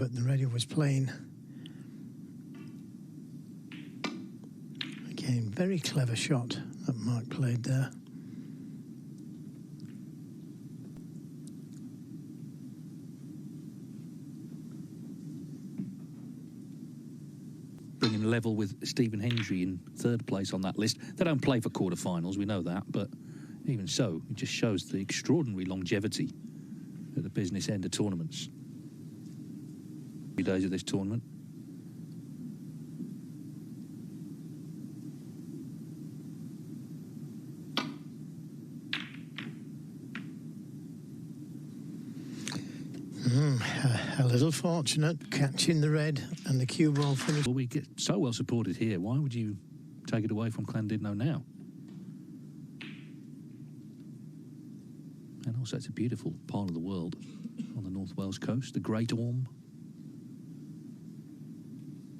but the radio was playing. Again, very clever shot that Mark played there. Bringing level with Stephen Hendry in third place on that list. They don't play for quarterfinals, we know that, but even so, it just shows the extraordinary longevity at the business end of tournaments. 3 days of this tournament. A little fortunate catching the red and the cue ball finish. Well, we get so well supported here. Why would you take it away from Llandudno now? And also, it's a beautiful part of the world on the North Wales coast, the Great Orme.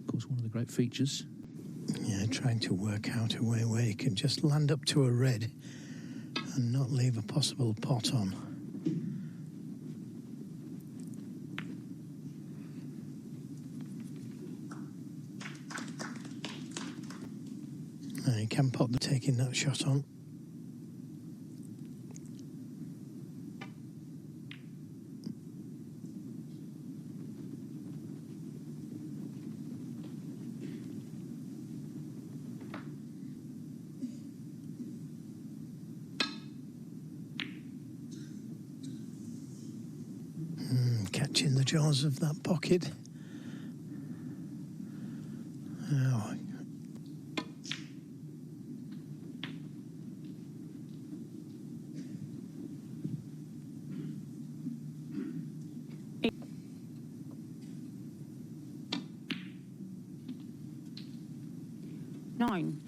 Of course, one of the great features. Yeah, trying to work out a way where he can just land up to a red and not leave a possible pot on. He can pot the taking that shot on. Catching the jaws of that pocket. Oh. Nine.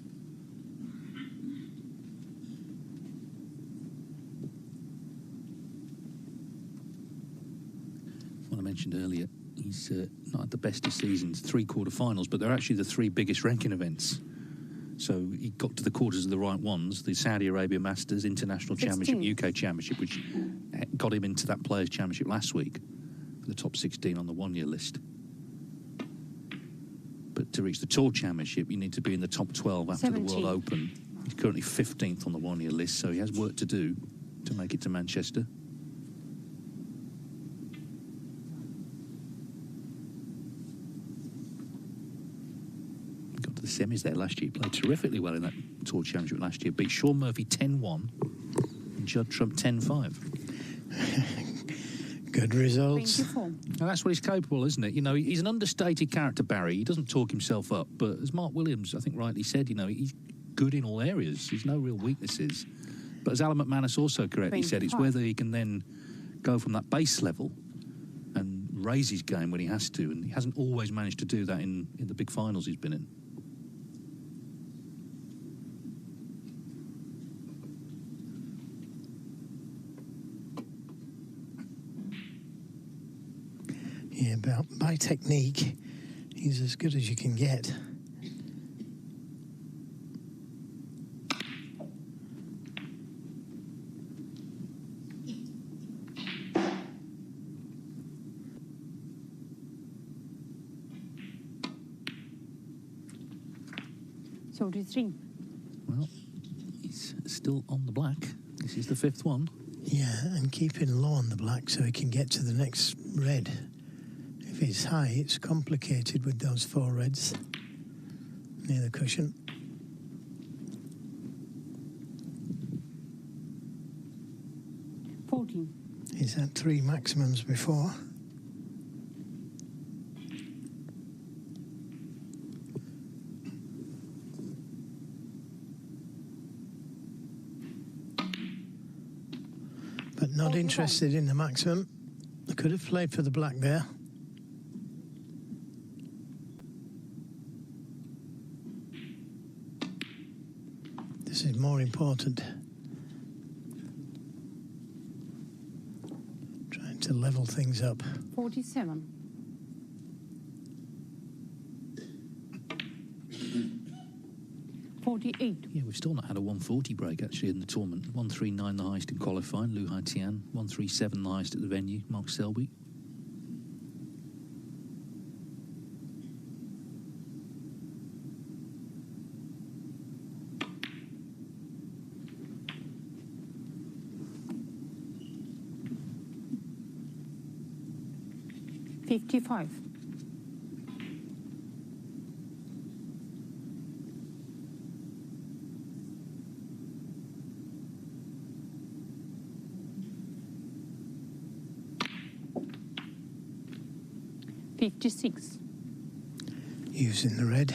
What I mentioned earlier, he's not had the best of seasons, 3 quarterfinals, but they're actually the 3 biggest ranking events. So he got to the quarters of the right ones, the Saudi Arabia Masters, International 16. Championship, UK Championship, which got him into that Players' Championship last week, for the top 16 on the one-year list. But to reach the Tour Championship, you need to be in the top 12 after 17. the World Open. He's currently 15th on the one-year list, so he has work to do to make it to Manchester. Got to the semis there last year. He played terrifically well in that Tour Championship last year. Beat Sean Murphy 10-1 and Judd Trump 10-5. Good results. 24. Now that's what he's capable, isn't it? You know, he's an understated character, Barry. He doesn't talk himself up, but as Mark Williams, I think, rightly said, you know, he's good in all areas. There's no real weaknesses. But as Alan McManus also correctly said, it's whether he can then go from that base level and raise his game when he has to, and he hasn't always managed to do that in the big finals he's been in. Yeah, by technique, he's as good as you can get. So did 3. Well, he's still on the black. This is the 5th one. Yeah, and keeping low on the black so he can get to the next red. If it's high, it's complicated with those 4 reds near the cushion. He's had 3 maximums before. But not interested in the maximum. I could have played for the black there. This is more important. Trying to level things up. 47. Yeah, we've still not had a 140 break actually in the tournament. 139 the highest in qualifying, Lu Haitian. 137 the highest at the venue, Mark Selby. 55. 56. Using the red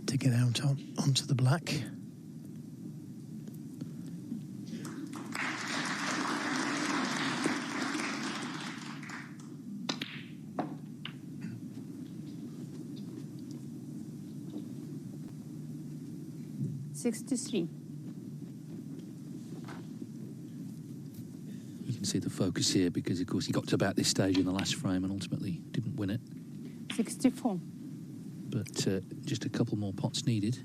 to get out onto the black. $63. You can see the focus here because, of course, he got to about this stage in the last frame and ultimately didn't win it. 64. But just a couple more pots needed.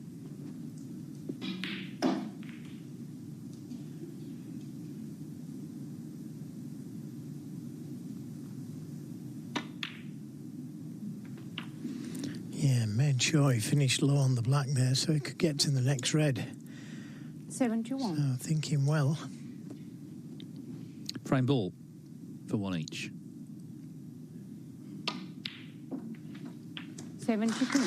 Yeah, made sure he finished low on the black there so he could get to the next red. 71. So thinking well. Frame ball for one each. 72.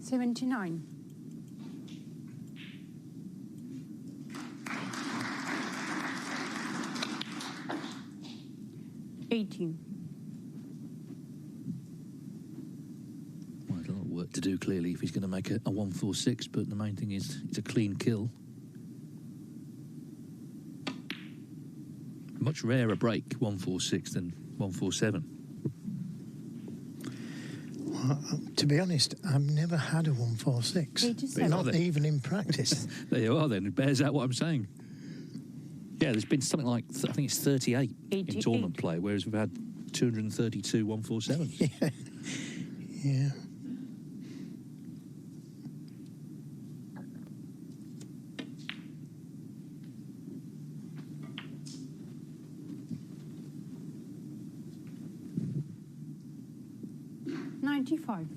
79. 18. Well, there's a lot of work to do, clearly, if he's going to make a 1-4-6, but the main thing is it's a clean kill. Much rarer break, 1-4-6, than 1-4-7. Well, to be honest, I've never had a 1-4-6. 87. Not even in practice. There you are, then. It bears out what I'm saying. Yeah, there's been something like, I think it's 38 in tournament play, whereas we've had 232 1-4-7s. Yeah. Yeah. $95.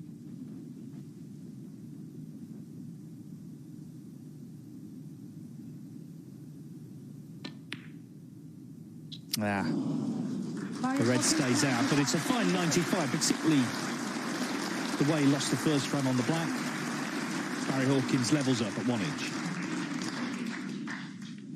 The red stays out, but it's a fine 95, particularly the way he lost the first frame on the black. Barry Hawkins levels up at one each.